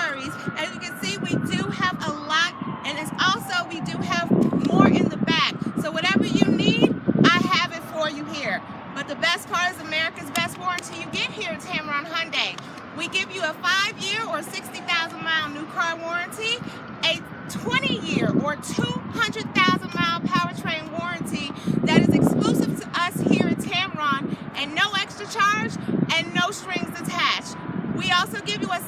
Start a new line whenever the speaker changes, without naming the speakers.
worries. As you can see, we do have a lot, and it's also, we do have more in the back. So whatever you need, I have it for you here. But the best part is America's best warranty you get here at Tameron Hyundai. We give you a 5-year or 60,000-mile new car warranty, a 20-year or 200,000-mile powertrain warranty that is exclusive to us here at Tameron, and no extra charge and no strings attached. We also give you a